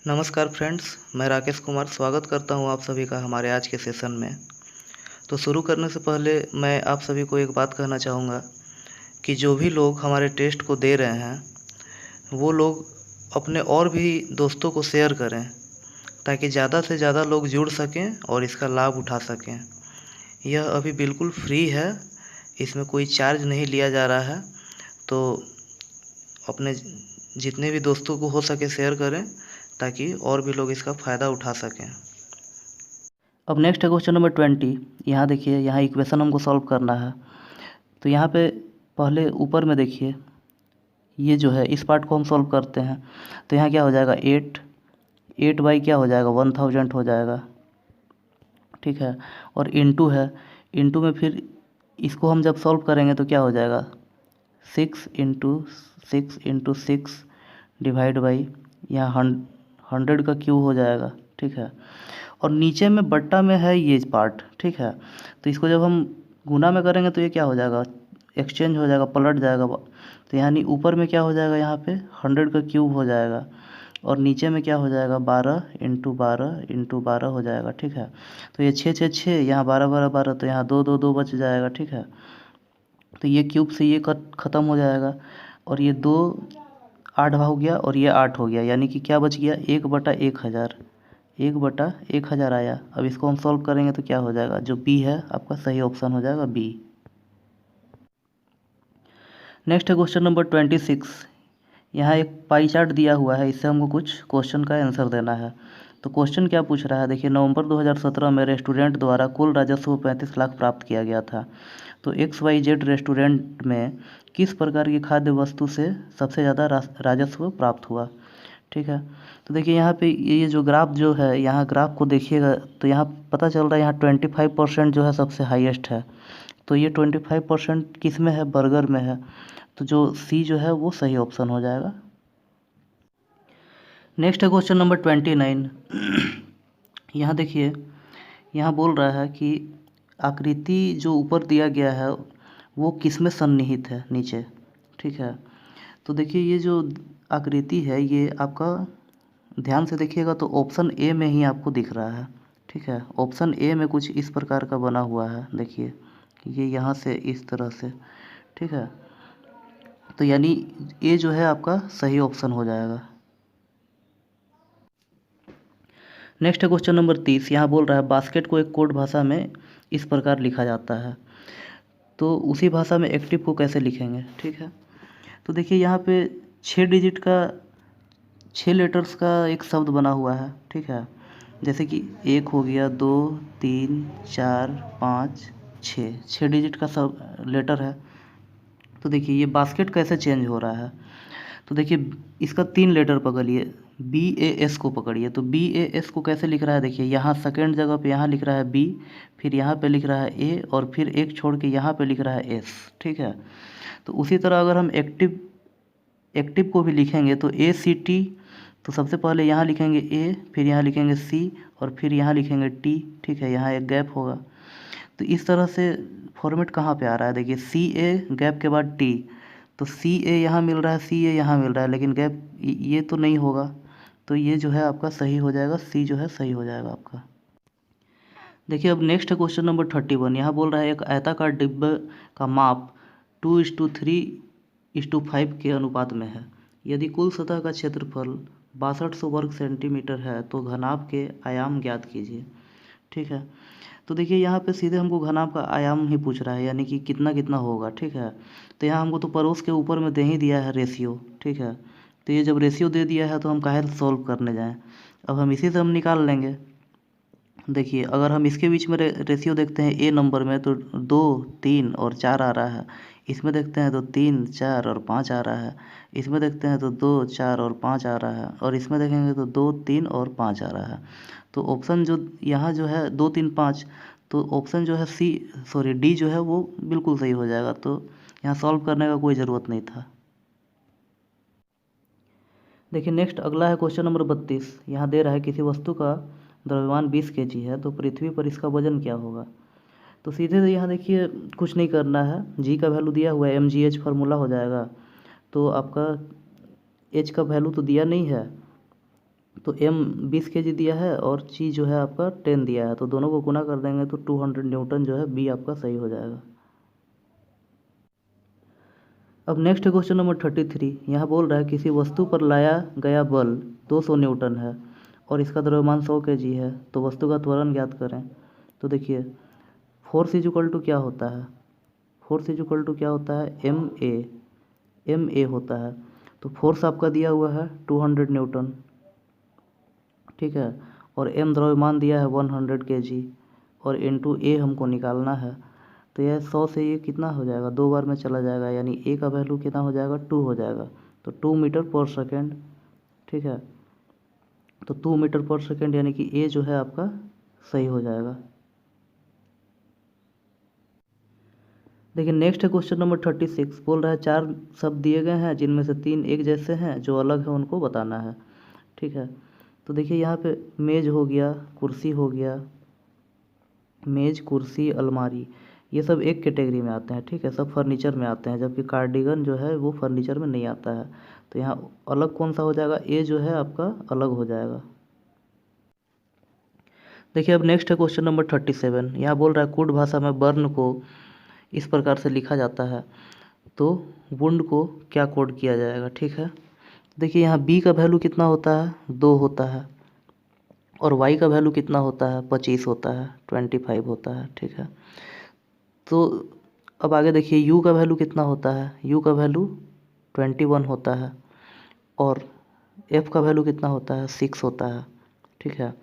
नमस्कार फ्रेंड्स, मैं राकेश कुमार स्वागत करता हूं आप सभी का हमारे आज के सेशन में। तो शुरू करने से पहले मैं आप सभी को एक बात कहना चाहूँगा कि जो भी लोग हमारे टेस्ट को दे रहे हैं वो लोग अपने और भी दोस्तों को शेयर करें ताकि ज़्यादा से ज़्यादा लोग जुड़ सकें और इसका लाभ उठा सकें। यह अभी बिल्कुल फ्री है, इसमें कोई चार्ज नहीं लिया जा रहा है। तो अपने जितने भी दोस्तों को हो सके शेयर करें ताकि और भी लोग इसका फ़ायदा उठा सकें। अब नेक्स्ट है क्वेश्चन नंबर 20। यहाँ देखिए, यहाँ इक्वेशन हमको सॉल्व करना है। तो यहाँ पे पहले ऊपर में देखिए, ये जो है इस पार्ट को हम सॉल्व करते हैं। तो यहाँ क्या हो जाएगा, 8 बाई क्या हो जाएगा, 1000 हो जाएगा, ठीक है। और इनटू है, इनटू में फिर इसको हम जब सॉल्व करेंगे तो क्या हो जाएगा, 6 इंटू 6 डिवाइड बाई यहाँ 100 का क्यूब हो जाएगा, ठीक है। और नीचे में बट्टा में है ये पार्ट, ठीक है। तो इसको जब हम गुना में करेंगे तो ये क्या हो जाएगा, एक्सचेंज हो जाएगा, पलट जाएगा। तो यानी ऊपर में क्या हो जाएगा, यहाँ पे 100 का क्यूब हो जाएगा और नीचे में क्या हो जाएगा, 12 हो जाएगा, ठीक है। तो ये 6 यहाँ 12 तो यहाँ 2 बच जाएगा, ठीक है। तो ये क्यूब से ये ख़त्म हो जाएगा और ये 2 8 हो गया और ये 8 हो गया, यानी कि क्या बच गया, 1/1000, 1/1000 आया। अब इसको हम सॉल्व करेंगे तो क्या हो जाएगा, जो बी है आपका सही ऑप्शन हो जाएगा, बी। नेक्स्ट है क्वेश्चन नंबर 26। यहाँ एक पाई चार्ट दिया हुआ है, इससे हमको कुछ क्वेश्चन का आंसर देना है। तो क्वेश्चन क्या पूछ रहा है, देखिए, नवंबर 2017 में रेस्टोरेंट द्वारा कुल राजस्व 35 लाख प्राप्त किया गया था। तो XYZ रेस्टोरेंट में किस प्रकार की खाद्य वस्तु से सबसे ज़्यादा राजस्व प्राप्त हुआ, ठीक है। तो देखिए, यहाँ पे ये जो ग्राफ जो है, यहाँ ग्राफ को देखिएगा तो यहाँ पता चल रहा है यहाँ 25% जो है सबसे हाईएस्ट है। तो ये 25% किस में है, बर्गर में है। तो जो सी जो है वो सही ऑप्शन हो जाएगा। नेक्स्ट है क्वेश्चन नंबर 29। यहाँ देखिए, यहाँ बोल रहा है कि आकृति जो ऊपर दिया गया है वो किस में सन्निहित है, नीचे, ठीक है। तो देखिए, ये जो आकृति है ये आपका ध्यान से देखिएगा तो ऑप्शन ए में ही आपको दिख रहा है, ठीक है। ऑप्शन ए में कुछ इस प्रकार का बना हुआ है, देखिए ये यहाँ से इस तरह से, ठीक है। तो यानी ए जो है आपका सही ऑप्शन हो जाएगा। नेक्स्ट है क्वेश्चन नंबर 30। यहाँ बोल रहा है बास्केट को एक कोड भाषा में इस प्रकार लिखा जाता है। तो उसी भाषा में एक्टिव को कैसे लिखेंगे, ठीक है। तो देखिए, यहाँ पे 6 डिजिट का 6 लेटर्स का एक शब्द बना हुआ है, ठीक है। जैसे कि 1 हो गया, 2, 3, 4, 5, 6 डिजिट का सब लेटर है। तो देखिए, ये बास्केट कैसे चेंज हो रहा है। तो देखिए, इसका 3 लेटर पकड़िए, BAS को पकड़िए। तो BAS को कैसे लिख रहा है, देखिए यहाँ सेकेंड जगह पे यहाँ लिख रहा है B, फिर यहाँ पे लिख रहा है A और फिर एक छोड़ के यहाँ पे लिख रहा है S, ठीक है। तो उसी तरह अगर हम एक्टिव को भी लिखेंगे तो ACT, तो सबसे पहले यहाँ लिखेंगे A, फिर यहाँ लिखेंगे C और फिर यहाँ लिखेंगे T, ठीक है। यहाँ एक गैप होगा। तो इस तरह से फॉर्मेट कहाँ पे आ रहा है, देखिए CA गैप के बाद T, तो CA यहाँ मिल रहा है, CA यहाँ मिल रहा है, लेकिन गैप ये तो नहीं होगा। तो ये जो है आपका सही हो जाएगा, सी जो है सही हो जाएगा आपका। देखिए, अब नेक्स्ट है क्वेश्चन नंबर 31। यहाँ बोल रहा है एक आयताकार डिब्बे का माप 2:3:5 के अनुपात में है। यदि कुल सतह का क्षेत्रफल 6200 वर्ग सेंटीमीटर है तो घनाभ के आयाम ज्ञात कीजिए, ठीक है। तो देखिए, यहाँ पे सीधे हमको घनाभ का आयाम ही पूछ रहा है, यानी कि कितना कितना होगा, ठीक है। तो यहाँ हमको तो पड़ोस के ऊपर में दे ही दिया है रेशियो, ठीक है। तो ये जब रेशियो दे दिया है तो हम काहे सॉल्व करने जाएं, अब हम इसी से हम निकाल लेंगे। देखिए, अगर हम इसके बीच में रेशियो देखते हैं ए नंबर में तो 2, 3 और 4 आ रहा है। इसमें देखते हैं तो 3, 4 और 5 आ रहा है। इसमें देखते हैं तो 2, 4 और 5 आ रहा है और इसमें देखेंगे तो 2, 3 और 5 आ रहा है। तो ऑप्शन जो यहाँ जो है 2, 3, 5, तो ऑप्शन जो है डी जो है वो बिल्कुल सही हो जाएगा। तो यहाँ सॉल्व करने का कोई ज़रूरत नहीं था। देखिए, नेक्स्ट अगला है क्वेश्चन नंबर 32। यहाँ दे रहा है किसी वस्तु का द्रव्यमान 20 kg है तो पृथ्वी पर इसका वजन क्या होगा। तो सीधे से यहाँ देखिए कुछ नहीं करना है, जी का वैल्यू दिया हुआ है, mgh फार्मूला हो जाएगा। तो आपका एच का वैल्यू तो दिया नहीं है, तो m 20 kg दिया है और g जो है आपका 10 दिया है, तो दोनों को गुना कर देंगे तो 200 न्यूटन जो है बी आपका सही हो जाएगा। अब नेक्स्ट क्वेश्चन नंबर 33, यहाँ बोल रहा है किसी वस्तु पर लाया गया बल 200 न्यूटन है और इसका द्रव्यमान 100 kg है, तो वस्तु का त्वरण ज्ञात करें। तो देखिए फोर्स इज इक्वल टू क्या होता है, फोर्स इज इक्वल टू क्या होता है, एम ए होता है। तो फोर्स आपका दिया हुआ है 200 न्यूटन, ठीक है, और एम द्रव्यमान दिया है 100 kg और इनटू ए हमको निकालना है। तो यह 100 से ये कितना हो जाएगा, 2 बार में चला जाएगा, यानी ए का वैल्यू कितना हो जाएगा, 2 हो जाएगा। तो 2 मीटर पर सेकेंड, ठीक है, तो 2 मीटर पर सेकेंड यानी कि ए जो है आपका सही हो जाएगा। देखिए नेक्स्ट है क्वेश्चन नंबर 36, बोल रहा है 4 शब्द दिए गए हैं जिनमें से 3 एक जैसे हैं, जो अलग है उनको बताना है, ठीक है। तो देखिए यहाँ पे मेज हो गया, कुर्सी हो गया, मेज कुर्सी अलमारी, ये सब एक कैटेगरी में आते हैं, ठीक है, सब फर्नीचर में आते हैं, जबकि कार्डिगन जो है वो फर्नीचर में नहीं आता है। तो यहाँ अलग कौन सा हो जाएगा, ए जो है आपका अलग हो जाएगा। देखिए अब नेक्स्ट है क्वेश्चन नंबर 37, यहाँ बोल रहा है कूट भाषा में बर्न को इस प्रकार से लिखा जाता है, तो वुंड को क्या कोड किया जाएगा, ठीक है। देखिए यहाँ बी का वैल्यू कितना होता है, 2 होता है, और वाई का वैल्यू कितना होता है, 25 होता है, 25 होता है, ठीक है। तो अब आगे देखिए यू का वैल्यू कितना होता है, यू का वैल्यू 21 होता है, और एफ का वैल्यू कितना होता है, 6 होता है, ठीक है।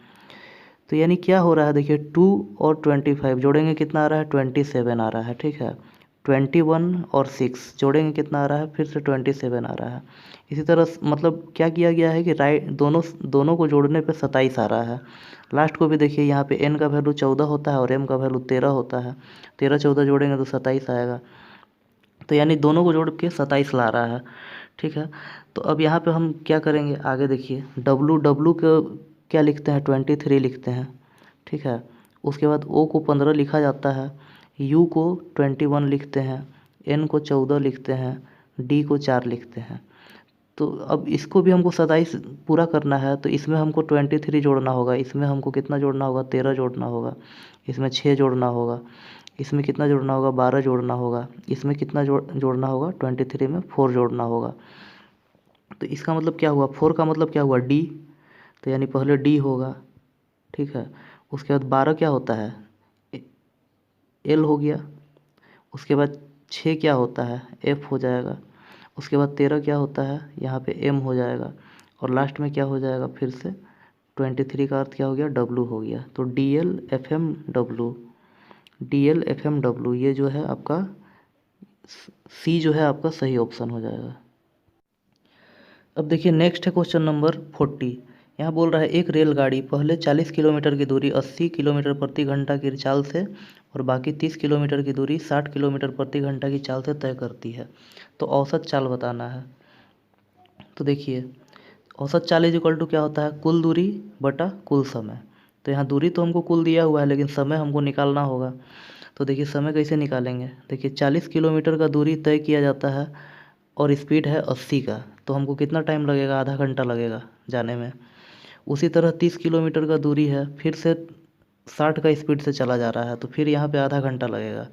तो यानी क्या हो रहा है, देखिए 2 और 25 जोड़ेंगे कितना आ रहा है, 27 आ रहा है, ठीक है। 21 और 6 जोड़ेंगे कितना आ रहा है, फिर से 27 आ रहा है। इसी तरह मतलब क्या किया गया है कि राइट दोनों को जोड़ने पे 27 आ रहा है। लास्ट को भी देखिए यहाँ पे n का वैल्यू 14 होता है और m का वैल्यू 13 होता है, 13 14 जोड़ेंगे तो 27 आएगा। तो यानी दोनों को जोड़ के 27 ला रहा है, ठीक है। तो अब यहाँ पे हम क्या करेंगे, आगे देखिए डब्लू को क्या लिखते हैं, 23 लिखते हैं, ठीक है। उसके बाद ओ को 15 लिखा जाता है, यू को 21 लिखते हैं, एन को 14 लिखते हैं, डी को 4 लिखते हैं। तो अब इसको भी हमको 27 पूरा करना है, तो इसमें हमको 23 जोड़ना होगा, इसमें हमको कितना जोड़ना होगा, 13 जोड़ना होगा, इसमें 6 जोड़ना होगा, इसमें कितना जोड़ना होगा, 12 जोड़ना होगा, इसमें कितना जोड़ना होगा, 23 में 4 जोड़ना होगा। तो इसका मतलब क्या हुआ, 4 का मतलब क्या हुआ, डी, तो यानी पहले डी होगा, ठीक है। उसके बाद 12 क्या होता है, एल हो गया। उसके बाद 6 क्या होता है, एफ हो जाएगा। उसके बाद 13 क्या होता है, यहाँ पे एम हो जाएगा, और लास्ट में क्या हो जाएगा, फिर से 23 का अर्थ क्या हो गया, डब्लू हो गया। तो D L F M W, D L F M W, ये जो है आपका सी जो है आपका सही ऑप्शन हो जाएगा। अब देखिए नेक्स्ट है क्वेश्चन नंबर 40, यहाँ बोल रहा है एक रेलगाड़ी पहले 40 किलोमीटर की दूरी 80 किलोमीटर प्रति घंटा की चाल से और बाकी 30 किलोमीटर की दूरी 60 किलोमीटर प्रति घंटा की चाल से तय करती है, तो औसत चाल बताना है। तो देखिए औसत चाल इज इक्वल टू क्या होता है, कुल दूरी बटा कुल समय। तो यहाँ दूरी तो हमको कुल दिया हुआ है, लेकिन समय हमको निकालना होगा। तो देखिए समय कैसे निकालेंगे, देखिए 40 किलोमीटर का दूरी तय किया जाता है और स्पीड है 80 का, तो हमको कितना टाइम लगेगा, आधा घंटा लगेगा जाने में। उसी तरह 30 किलोमीटर का दूरी है, फिर से 60 का स्पीड से चला जा रहा है, तो फिर यहाँ पे आधा घंटा लगेगा,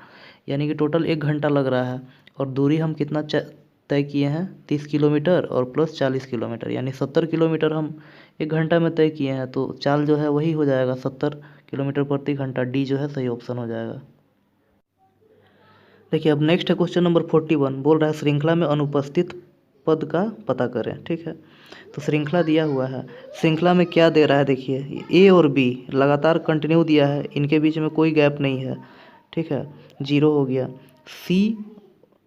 यानी कि टोटल 1 घंटा लग रहा है। और दूरी हम कितना तय किए हैं, 30 किलोमीटर और प्लस 40 किलोमीटर, यानी 70 किलोमीटर हम 1 घंटा में तय किए हैं, तो चाल जो है वही हो जाएगा 70 किलोमीटर प्रति घंटा, डी जो है सही ऑप्शन हो जाएगा। देखिए अब नेक्स्ट है क्वेश्चन नंबर 41, बोल रहा है श्रृंखला में अनुपस्थित पद का पता करें, ठीक है। तो श्रृंखला दिया हुआ है, श्रृंखला में क्या दे रहा है, देखिए ए और बी लगातार कंटिन्यू दिया है, इनके बीच में कोई गैप नहीं है, ठीक है, 0 हो गया। सी,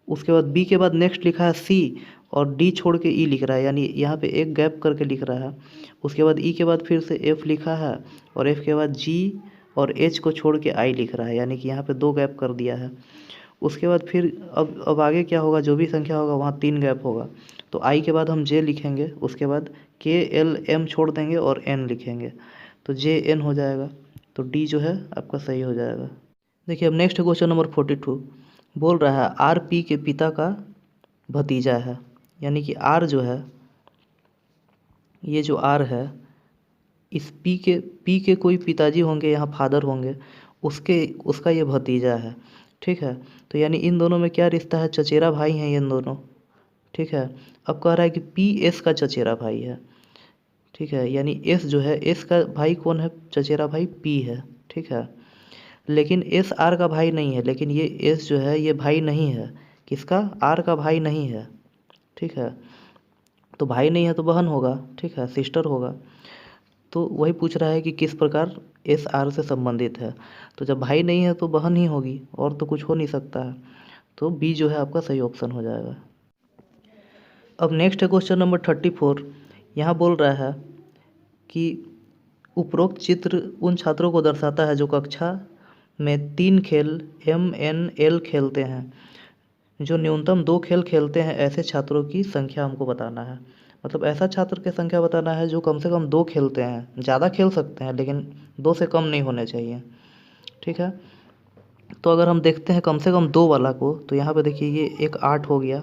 उसके बाद बी के बाद नेक्स्ट लिखा है सी और डी छोड़ के ई लिख रहा है, यानी यहाँ पे एक गैप करके लिख रहा है। उसके बाद ई के बाद फिर से एफ लिखा है और एफ के बाद जी और एच को छोड़ के आई लिख रहा है, यानी कि यहाँ पे 2 गैप कर दिया है। उसके बाद फिर अब आगे क्या होगा, जो भी संख्या होगा वहाँ 3 गैप होगा, तो आई के बाद हम जे लिखेंगे, उसके बाद के एल एम छोड़ देंगे और एन लिखेंगे, तो जे एन हो जाएगा, तो डी जो है आपका सही हो जाएगा। देखिए अब नेक्स्ट क्वेश्चन नंबर 42, बोल रहा है आर पी के पिता का भतीजा है, यानी कि आर जो है, ये जो आर है इस पी के कोई पिताजी होंगे, यहाँ फादर होंगे, उसका ये भतीजा है। ठीक है, तो यानी इन दोनों में क्या रिश्ता है, चचेरा भाई हैं इन दोनों। ठीक है, अब कह रहा है कि पी एस का चचेरा भाई है। ठीक है, यानी एस जो है, एस का भाई कौन है, चचेरा भाई पी है। ठीक है, लेकिन एस आर का भाई नहीं है, लेकिन ये एस जो है ये भाई नहीं है, किसका, आर का भाई नहीं है। ठीक है, तो भाई नहीं है तो बहन होगा। ठीक है, सिस्टर होगा। तो वही पूछ रहा है कि किस प्रकार एस आर से संबंधित है। तो जब भाई नहीं है तो बहन ही होगी, और तो कुछ हो नहीं सकता है। तो बी जो है आपका सही ऑप्शन हो जाएगा। अब नेक्स्ट है क्वेश्चन नंबर 34। यहाँ बोल रहा है कि उपरोक्त चित्र उन छात्रों को दर्शाता है जो कक्षा में 3 खेल MNL खेलते हैं। जो न्यूनतम 2 खेल खेलते हैं, ऐसे छात्रों की संख्या हमको बताना है। मतलब ऐसा छात्र की संख्या बताना है जो कम से कम 2 खेलते हैं, ज़्यादा खेल सकते हैं लेकिन 2 से कम नहीं होने चाहिए। ठीक है, तो अगर हम देखते हैं कम से कम 2 वाला को, तो यहाँ पे देखिए ये एक 8 हो गया,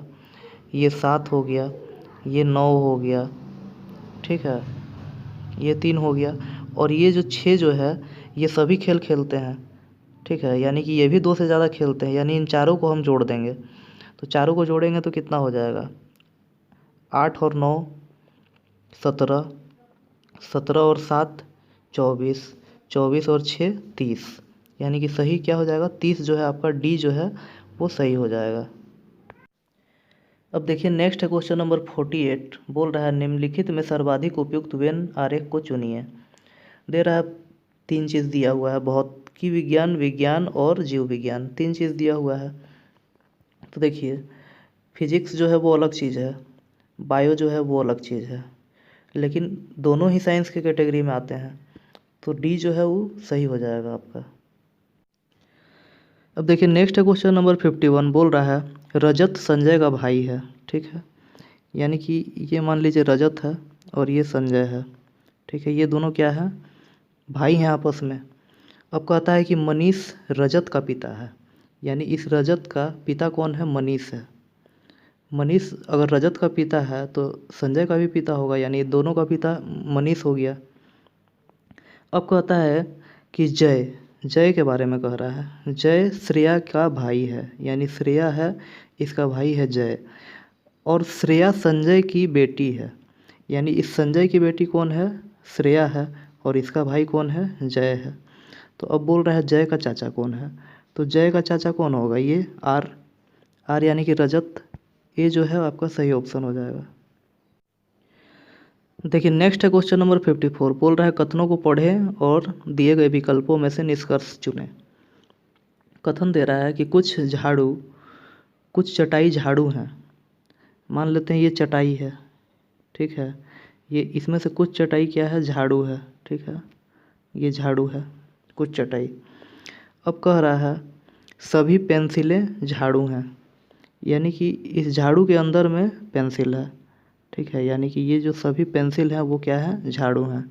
ये 7 हो गया, ये 9 हो गया। ठीक है, ये 3 हो गया, और ये जो 6 जो है ये सभी खेल खेलते हैं। ठीक है, यानी कि ये भी 2 से ज़्यादा खेलते हैं, यानी इन चारों को हम जोड़ देंगे। तो चारों को जोड़ेंगे तो कितना हो जाएगा, 8 और 9 17, 17 और 7 24, 24 और 6 30, यानी कि सही क्या हो जाएगा, 30 जो है आपका डी जो है वो सही हो जाएगा। अब देखिए नेक्स्ट है क्वेश्चन नंबर 48। बोल रहा है निम्नलिखित में सर्वाधिक उपयुक्त वेन आरेख को चुनिए। दे रहा है 3 चीज़ दिया हुआ है, भौतिकी विज्ञान, विज्ञान और जीव विज्ञान, 3 चीज़ दिया हुआ है। तो देखिए फिजिक्स जो है वो अलग चीज़ है, बायो जो है वो अलग चीज़ है, लेकिन दोनों ही साइंस के कैटेगरी में आते हैं। तो डी जो है वो सही हो जाएगा आपका। अब देखिए नेक्स्ट है क्वेश्चन नंबर 51। बोल रहा है रजत संजय का भाई है। ठीक है, यानी कि ये मान लीजिए रजत है और ये संजय है। ठीक है, ये दोनों क्या है, भाई हैं आपस में। अब कहता है कि मनीष रजत का पिता है, यानी इस रजत का पिता कौन है, मनीष है। मनीष अगर रजत का पिता है तो संजय का भी पिता होगा, यानी दोनों का पिता मनीष हो गया। अब कहता है कि जय के बारे में कह रहा है, जय श्रेया का भाई है, यानी श्रेया है, इसका भाई है जय, और श्रेया संजय की बेटी है, यानी इस संजय की बेटी कौन है, श्रेया है, और इसका भाई कौन है, जय है। तो अब बोल रहा है जय का चाचा कौन है, तो जय का चाचा कौन होगा, ये आर यानी कि रजत। ये जो है आपका सही ऑप्शन हो जाएगा। देखिए नेक्स्ट है क्वेश्चन नंबर 54। बोल रहा है कथनों को पढ़ें और दिए गए विकल्पों में से निष्कर्ष चुनें। कथन दे रहा है कि कुछ चटाई झाड़ू हैं। मान लेते हैं ये चटाई है। ठीक है, ये इसमें से कुछ चटाई क्या है, झाड़ू है। ठीक है, ये झाड़ू है, कुछ चटाई। अब कह रहा है सभी पेंसिलें झाड़ू हैं, यानी कि इस झाड़ू के अंदर में पेंसिल है। ठीक है, यानी कि ये जो सभी पेंसिल हैं वो क्या है, झाड़ू हैं।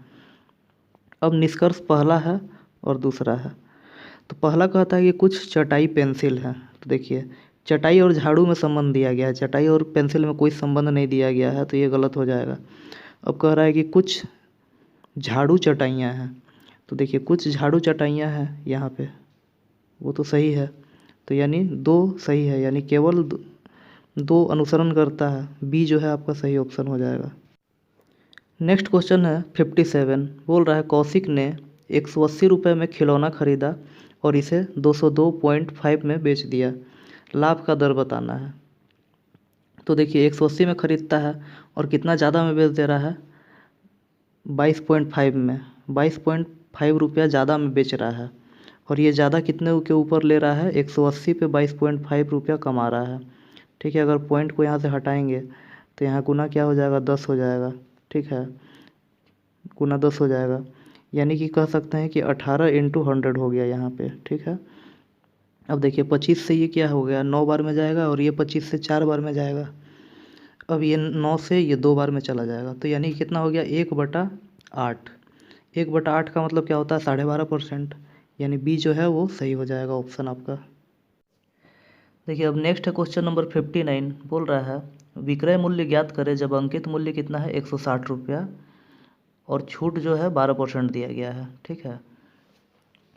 अब निष्कर्ष पहला है और दूसरा है। तो पहला कहता है कि कुछ चटाई पेंसिल है। तो देखिए चटाई और झाड़ू में संबंध दिया गया है, चटाई और पेंसिल में कोई संबंध नहीं दिया गया है, तो ये गलत हो जाएगा। अब कह रहा है कि कुछ झाड़ू चटाइयाँ हैं। तो देखिए कुछ झाड़ू चटाइयाँ हैं यहाँ पे, वो तो सही है। तो यानी 2 सही है, यानी केवल 2 अनुसरण करता है। बी जो है आपका सही ऑप्शन हो जाएगा। नेक्स्ट क्वेश्चन है 57। बोल रहा है कौशिक ने 180 रुपये में खिलौना खरीदा और इसे 202.5 में बेच दिया, लाभ का दर बताना है। तो देखिए 180 में ख़रीदता है और कितना ज़्यादा में बेच दे रहा है, 22.5 में, 22.5 रुपया ज़्यादा में बेच रहा है। और ये ज़्यादा कितने के ऊपर ले रहा है, 180 पे 22.5 रुपया कमा रहा है। ठीक है, अगर पॉइंट को यहाँ से हटाएंगे तो यहाँ गुना क्या हो जाएगा, 10 हो जाएगा। ठीक है, गुना 10 हो जाएगा, यानी कि कह सकते हैं कि 18 × 100 हो गया यहाँ पे। ठीक है, अब देखिए 25 से ये क्या हो गया, 9 बार में जाएगा, और ये 25 से 4 बार में जाएगा। अब ये 9 से ये 2 बार में चला जाएगा, तो यानी कि कितना हो गया, 1/8। 1/8 का मतलब क्या होता है, 12.5%, यानी बी जो है वो सही हो जाएगा ऑप्शन आपका। देखिए अब नेक्स्ट है क्वेश्चन नंबर 59। बोल रहा है विक्रय मूल्य ज्ञात करें जब अंकित मूल्य कितना है, 160 रुपया, और छूट जो है 12% दिया गया है, ठीक है।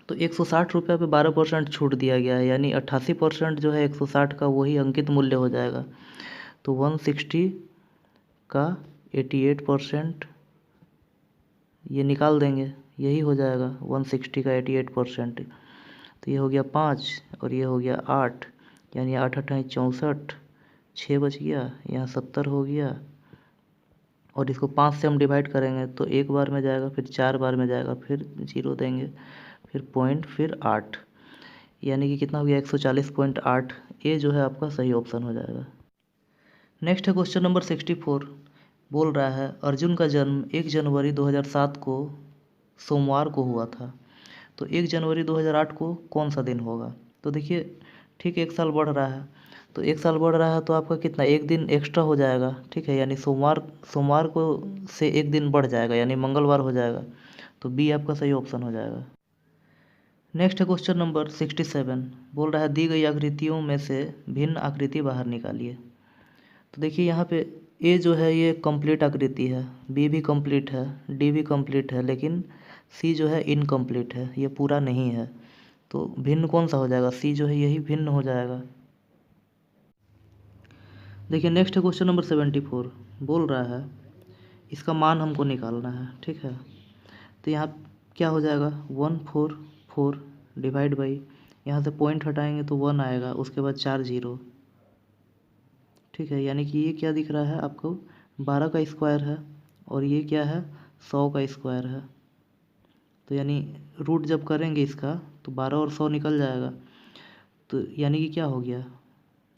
तो 160 रुपये पे 12% छूट दिया गया है, यानी 88% जो है 160 का वही अंकित मूल्य हो जाएगा। तो 160 का 88% ये निकाल देंगे, यही हो जाएगा 160 का 88%। तो ये हो गया 5 और ये हो गया 8, यानी 8 8 64, 6 बच गया, यहाँ 70 हो गया। और इसको 5 से हम डिवाइड करेंगे तो एक बार में जाएगा, फिर 4 बार में जाएगा, फिर 0 देंगे, फिर पॉइंट, फिर 8, यानी कि कितना हो गया 140.8। ये जो है आपका सही ऑप्शन हो जाएगा। नेक्स्ट है क्वेश्चन नंबर 64। बोल रहा है अर्जुन का जन्म 1 जनवरी 2007 को सोमवार को हुआ था, तो 1 जनवरी 2008 को कौन सा दिन होगा। तो देखिए ठीक 1 साल बढ़ रहा है, तो 1 साल बढ़ रहा है तो आपका कितना 1 दिन एक्स्ट्रा हो जाएगा, ठीक है, यानी सोमवार को से 1 दिन बढ़ जाएगा, यानी मंगलवार हो जाएगा। तो बी आपका सही ऑप्शन हो जाएगा। नेक्स्ट है क्वेश्चन नंबर 67। बोल रहा है दी गई आकृतियों में से भिन्न आकृति बाहर निकालिए। तो देखिए यहाँ पे ए जो है ये कंप्लीट आकृति है, बी भी कंप्लीट है, डी भी कंप्लीट है, लेकिन सी जो है इनकम्प्लीट है, ये पूरा नहीं है। तो भिन्न कौन सा हो जाएगा, सी जो है यही भिन्न हो जाएगा। देखिए नेक्स्ट है क्वेश्चन नंबर 74। बोल रहा है इसका मान हमको निकालना है, ठीक है। तो यहाँ क्या हो जाएगा 144 डिवाइड बाई, यहाँ से पॉइंट हटाएंगे तो 1 आएगा, उसके बाद 4 0, ठीक है, यानी कि ये क्या दिख रहा है आपको 12 का स्क्वायर है, और ये क्या है 100 का स्क्वायर है। तो यानी रूट जब करेंगे इसका तो 12 और 100 निकल जाएगा, तो यानी कि क्या हो गया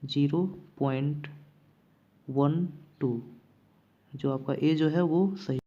0.12, जो आपका ए जो है वो सही